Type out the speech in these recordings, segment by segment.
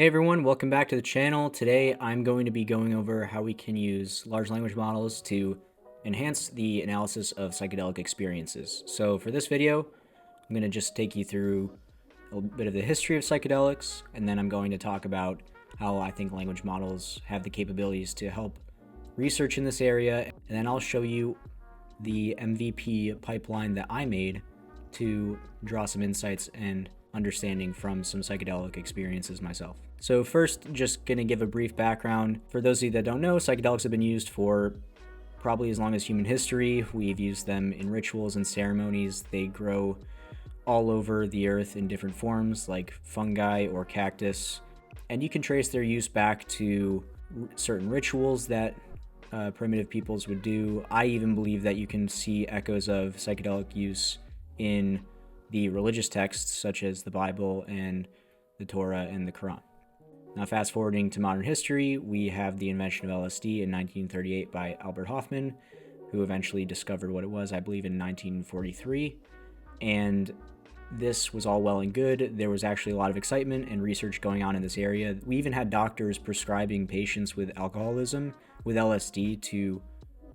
Hey everyone, welcome back to the channel. Today I'm going to be going over how we can use large language models to enhance the analysis of psychedelic experiences. So for this video, I'm going to just take you through a bit of the history of psychedelics, and then I'm going to talk about how I think language models have the capabilities to help research in this area, and then I'll show you the MVP pipeline that I made to draw some insights and understanding from some psychedelic experiences myself. So first, just gonna give a brief background. For those of you that don't know, psychedelics have been used for probably as long as human history. We've used them in rituals and ceremonies. They grow all over the earth in different forms, like fungi or cactus. And you can trace their use back to certain rituals that primitive peoples would do. I even believe that you can see echoes of psychedelic use in the religious texts such as the Bible and the Torah and the Quran. Now, fast forwarding to modern history, we have the invention of LSD in 1938 by Albert Hofmann, who eventually discovered what it was, I believe, in 1943. And this was all well and good. There was actually a lot of excitement and research going on in this area. We even had doctors prescribing patients with alcoholism with LSD to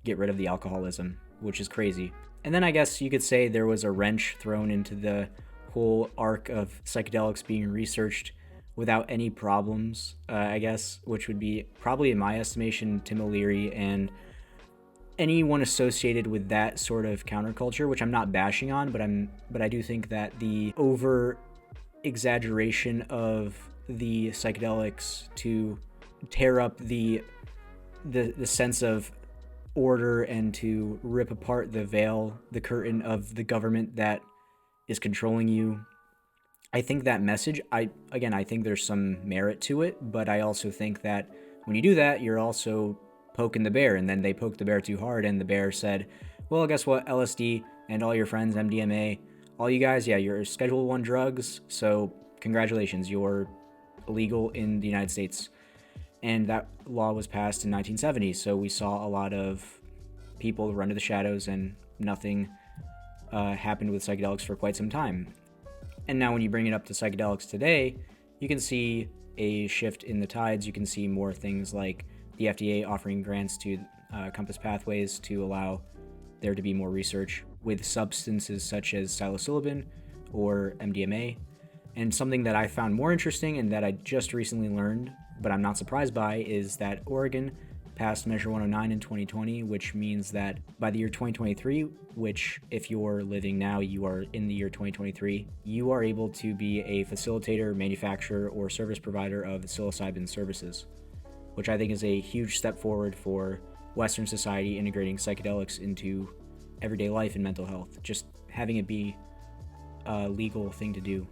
get rid of the alcoholism, which is crazy. And then I guess you could say there was a wrench thrown into the whole arc of psychedelics being researched without any problems, I guess, which would be probably, in my estimation, Tim O'Leary and anyone associated with that sort of counterculture, which I'm not bashing on, but I do think that the over exaggeration of the psychedelics to tear up the sense of order and to rip apart the veil, the curtain of the government that is controlling you. I think that message, I think there's some merit to it, but I also think that when you do that, you're also poking the bear, and then they poked the bear too hard, and the bear said, well, guess what, LSD and all your friends, MDMA, all you guys, yeah, you're Schedule 1 drugs, so congratulations, you're illegal in the United States. And that law was passed in 1970, so we saw a lot of people run to the shadows, and nothing happened with psychedelics for quite some time. And now when you bring it up to psychedelics today, you can see a shift in the tides. You can see more things like the FDA offering grants to Compass Pathways to allow there to be more research with substances such as psilocybin or MDMA. And something that I found more interesting and that I just recently learned, but I'm not surprised by, is that Oregon passed Measure 109 in 2020, which means that by the year 2023, which if you're living now, you are in the year 2023, you are able to be a facilitator, manufacturer, or service provider of psilocybin services, which I think is a huge step forward for Western society integrating psychedelics into everyday life and mental health, just having it be a legal thing to do.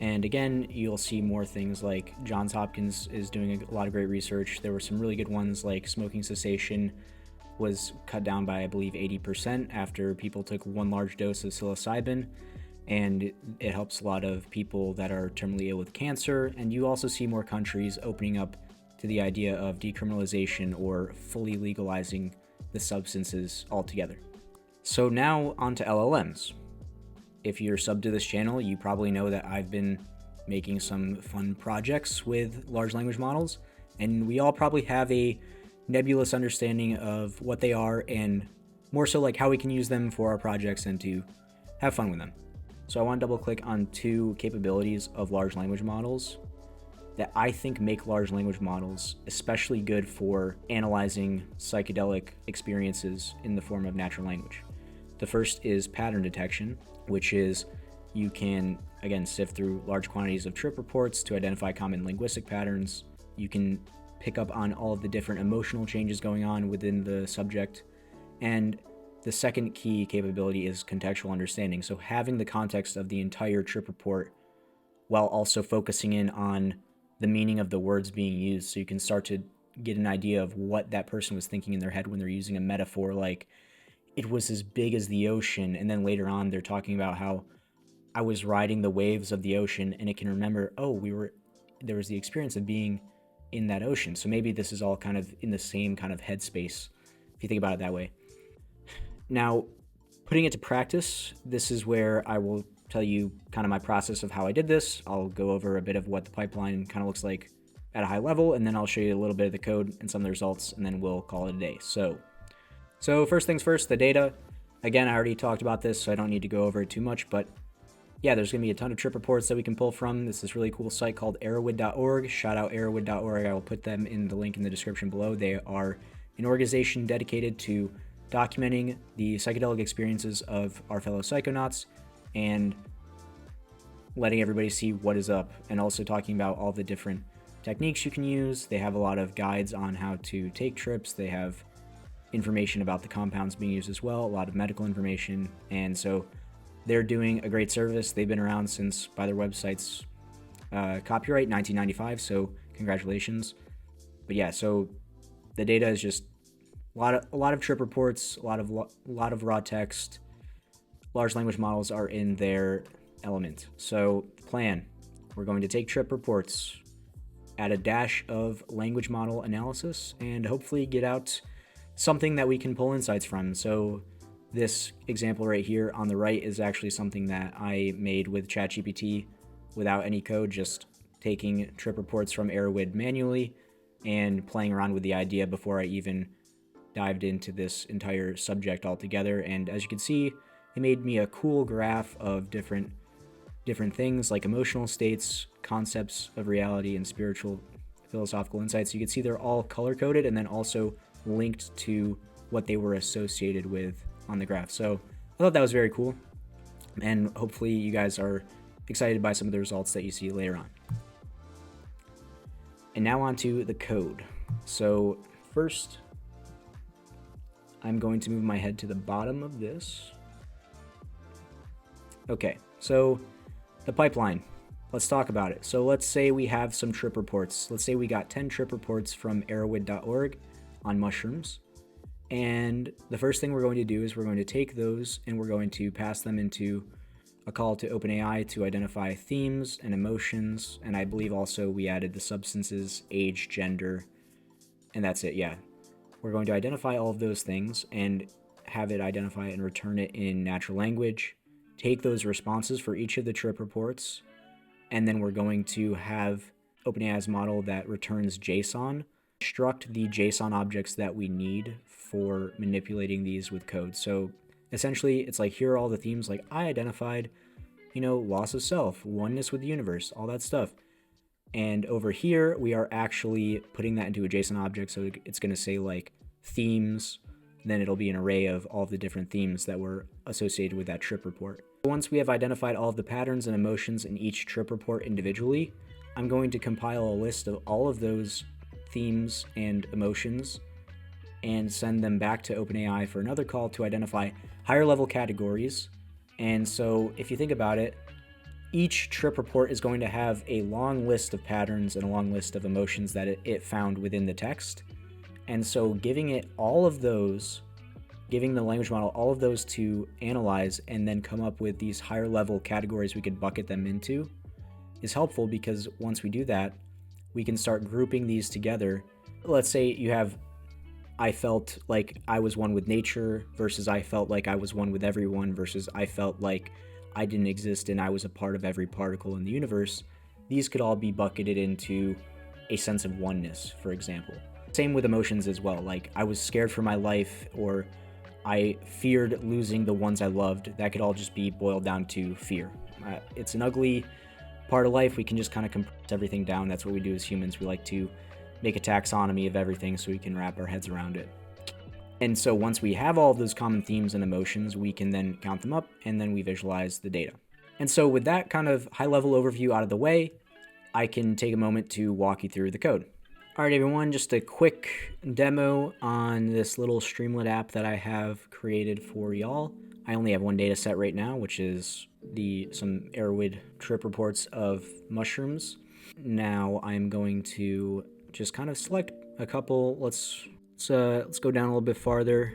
And again, you'll see more things like Johns Hopkins is doing a lot of great research. There were some really good ones, like smoking cessation was cut down by, I believe, 80% after people took one large dose of psilocybin. And it helps a lot of people that are terminally ill with cancer. And you also see more countries opening up to the idea of decriminalization or fully legalizing the substances altogether. So now on to LLMs. If you're subbed to this channel, you probably know that I've been making some fun projects with large language models, and we all probably have a nebulous understanding of what they are and more so like how we can use them for our projects and to have fun with them. So I want to double click on two capabilities of large language models that I think make large language models especially good for analyzing psychedelic experiences in the form of natural language. The first is pattern detection, which is you can, again, sift through large quantities of trip reports to identify common linguistic patterns. You can pick up on all of the different emotional changes going on within the subject. And the second key capability is contextual understanding. So having the context of the entire trip report while also focusing in on the meaning of the words being used, so you can start to get an idea of what that person was thinking in their head when they're using a metaphor like, it was as big as the ocean, and then later on they're talking about how I was riding the waves of the ocean, and it can remember, oh, there was the experience of being in that ocean. So maybe this is all kind of in the same kind of headspace, if you think about it that way. Now, putting it to practice, this is where I will tell you kind of my process of how I did this. I'll go over a bit of what the pipeline kind of looks like at a high level, and then I'll show you a little bit of the code and some of the results, and then we'll call it a day. So first things first, the data. Again, I already talked about this, so I don't need to go over it too much, but yeah, there's going to be a ton of trip reports that we can pull from. This is a really cool site called Erowid.org. Shout out Erowid.org. I will put them in the link in the description below. They are an organization dedicated to documenting the psychedelic experiences of our fellow psychonauts and letting everybody see what is up, and also talking about all the different techniques you can use. They have a lot of guides on how to take trips. They have information about the compounds being used as well, a lot of medical information, and so they're doing a great service. They've been around since, by their website's copyright, 1995, so congratulations. But yeah, so the data is just a lot of trip reports, a lot of raw text. Large language models are in their element. So the plan, we're going to take trip reports, add a dash of language model analysis, and hopefully get out something that we can pull insights from. So this example right here on the right is actually something that I made with ChatGPT without any code, just taking trip reports from Erowid manually and playing around with the idea before I even dived into this entire subject altogether. And as you can see, it made me a cool graph of different things like emotional states, concepts of reality, and spiritual philosophical insights. You can see they're all color-coded and then also linked to what they were associated with on the graph. So I thought that was very cool, and hopefully you guys are excited by some of the results that you see later on. And now on to the code. So first, I'm going to move my head to the bottom of this. Okay, so the pipeline. Let's talk about it. So let's say we have some trip reports. Let's say we got 10 trip reports from Erowid.org on mushrooms. And the first thing we're going to do is we're going to take those and we're going to pass them into a call to OpenAI to identify themes and emotions. And I believe also we added the substances, age, gender, and that's it. Yeah. We're going to identify all of those things and have it identify and return it in natural language. Take those responses for each of the trip reports, and then we're going to have OpenAI's model that returns JSON, construct the JSON objects that we need for manipulating these with code. So essentially, it's like, here are all the themes, like I identified, loss of self, oneness with the universe, all that stuff. And over here, we are actually putting that into a JSON object. So it's going to say like themes, then it'll be an array of all the different themes that were associated with that trip report. Once we have identified all of the patterns and emotions in each trip report individually, I'm going to compile a list of all of those themes and emotions and send them back to OpenAI for another call to identify higher level categories. And so if you think about it, each trip report is going to have a long list of patterns and a long list of emotions that it found within the text. And so giving it all of those, giving the language model all of those to analyze and then come up with these higher level categories we could bucket them into is helpful, because once we do that, we can start grouping these together. Let's say you have, I felt like I was one with nature versus I felt like I was one with everyone versus I felt like I didn't exist and I was a part of every particle in the universe. These could all be bucketed into a sense of oneness, for example. Same with emotions as well. Like I was scared for my life, or I feared losing the ones I loved. That could all just be boiled down to fear. It's an ugly part of life. We can just kind of compress everything down. That's what we do as humans. We like to make a taxonomy of everything so we can wrap our heads around it. And so once we have all of those common themes and emotions, we can then count them up and then we visualize the data. And so with that kind of high-level overview out of the way, I can take a moment to walk you through the code. All right, everyone, just a quick demo on this little Streamlit app that I have created for y'all. I only have one data set right now, which is some Erowid trip reports of mushrooms. Now I'm going to just kind of select a couple. Let's go down a little bit farther.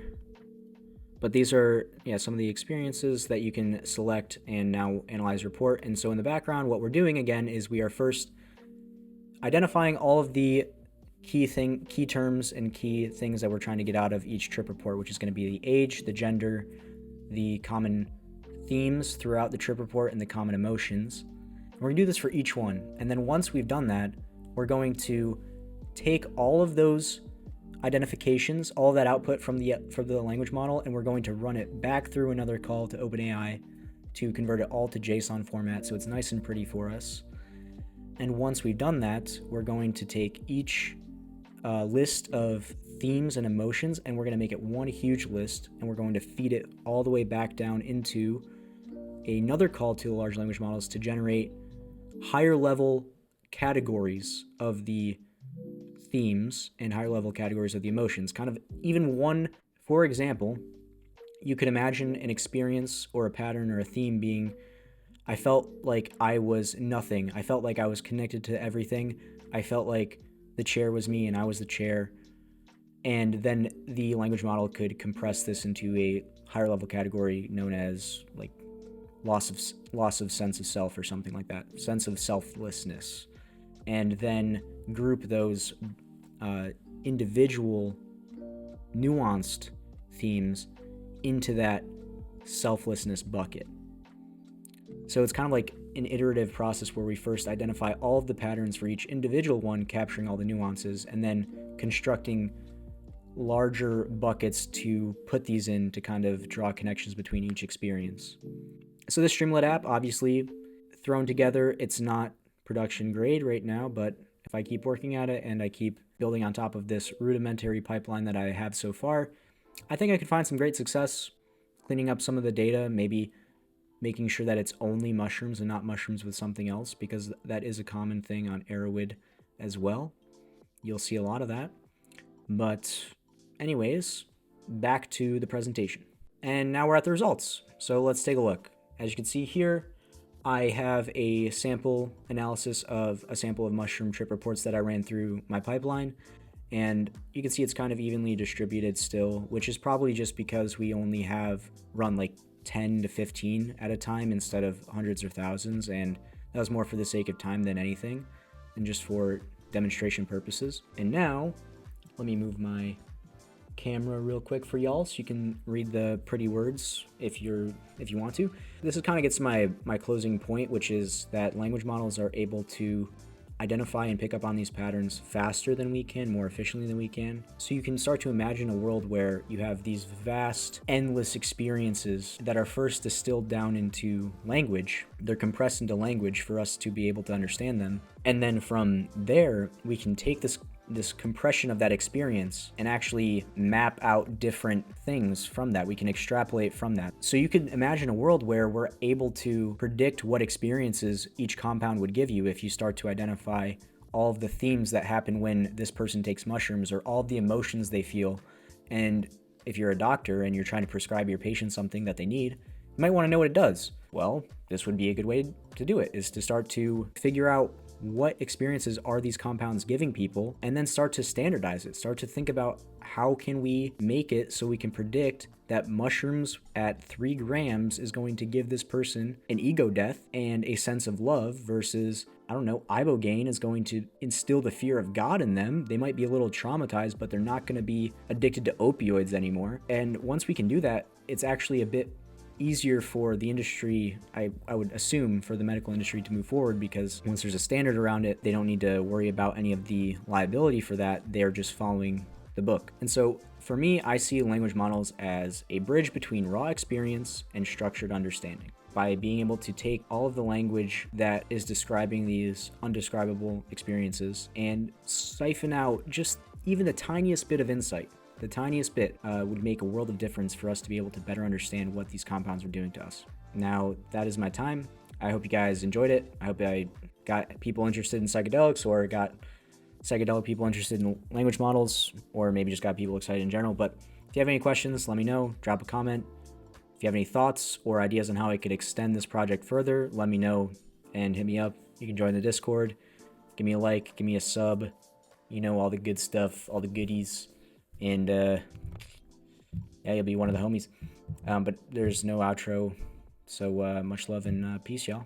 But these are some of the experiences that you can select and now analyze report. And so in the background, what we're doing again is we are first identifying all of the key terms and key things that we're trying to get out of each trip report, which is going to be the age, the gender, the common themes throughout the trip report and the common emotions. And we're gonna do this for each one. And then once we've done that, we're going to take all of those identifications, all of that output from the language model, and we're going to run it back through another call to OpenAI to convert it all to JSON format so it's nice and pretty for us. And once we've done that, we're going to take each list of themes and emotions, and we're going to make it one huge list, and we're going to feed it all the way back down into another call to the large language models to generate higher level categories of the themes and higher level categories of the emotions. Kind of even one, for example, you could imagine an experience or a pattern or a theme being, I felt like I was nothing. I felt like I was connected to everything. I felt like the chair was me and I was the chair. And then the language model could compress this into a higher level category known as like loss of sense of self or something like that, sense of selflessness, and then group those individual nuanced themes into that selflessness bucket. So it's kind of like an iterative process where we first identify all of the patterns for each individual one, capturing all the nuances, and then constructing larger buckets to put these in to kind of draw connections between each experience. So this Streamlit app, obviously thrown together, it's not production grade right now, but if I keep working at it and I keep building on top of this rudimentary pipeline that I have so far, I think I could find some great success cleaning up some of the data, maybe making sure that it's only mushrooms and not mushrooms with something else, because that is a common thing on Erowid as well. You'll see a lot of that. But anyways, back to the presentation. And now we're at the results. So let's take a look. As you can see here, I have a sample analysis of a sample of mushroom trip reports that I ran through my pipeline. And you can see it's kind of evenly distributed still, which is probably just because we only have run like 10 to 15 at a time instead of hundreds or thousands. And that was more for the sake of time than anything, and just for demonstration purposes. And now, let me move my camera real quick for y'all so you can read the pretty words if you want to. This is kind of gets to my closing point, which is that language models are able to identify and pick up on these patterns faster than we can, more efficiently than we can. So you can start to imagine a world where you have these vast, endless experiences that are first distilled down into language. They're compressed into language for us to be able to understand them. And then from there, we can take this compression of that experience and actually map out different things from that. We can extrapolate from that. So you can imagine a world where we're able to predict what experiences each compound would give you if you start to identify all of the themes that happen when this person takes mushrooms, or all of the emotions they feel. And if you're a doctor and you're trying to prescribe your patient something that they need, you might want to know what it does. Well, this would be a good way to do it, is to start to figure out what experiences are these compounds giving people, and then start to standardize it. Start to think about how can we make it so we can predict that mushrooms at 3 grams is going to give this person an ego death and a sense of love, versus, I don't know, ibogaine is going to instill the fear of God in them. They might be a little traumatized, but they're not going to be addicted to opioids anymore. And once we can do that, it's actually a bit easier for the industry, I would assume, for the medical industry to move forward, because once there's a standard around it, they don't need to worry about any of the liability for that. They're just following the book. And so for me, I see language models as a bridge between raw experience and structured understanding. By being able to take all of the language that is describing these undescribable experiences and siphon out just even the tiniest bit of insight. The tiniest bit would make a world of difference for us to be able to better understand what these compounds are doing to us. Now, that is my time. I hope you guys enjoyed it. I hope I got people interested in psychedelics, or got psychedelic people interested in language models, or maybe just got people excited in general. But if you have any questions, let me know. Drop a comment. If you have any thoughts or ideas on how I could extend this project further, let me know and hit me up. You can join the Discord. Give me a like. Give me a sub. You know, all the good stuff, all the goodies. And yeah, you'll be one of the homies. But there's no outro, so much love and peace, y'all.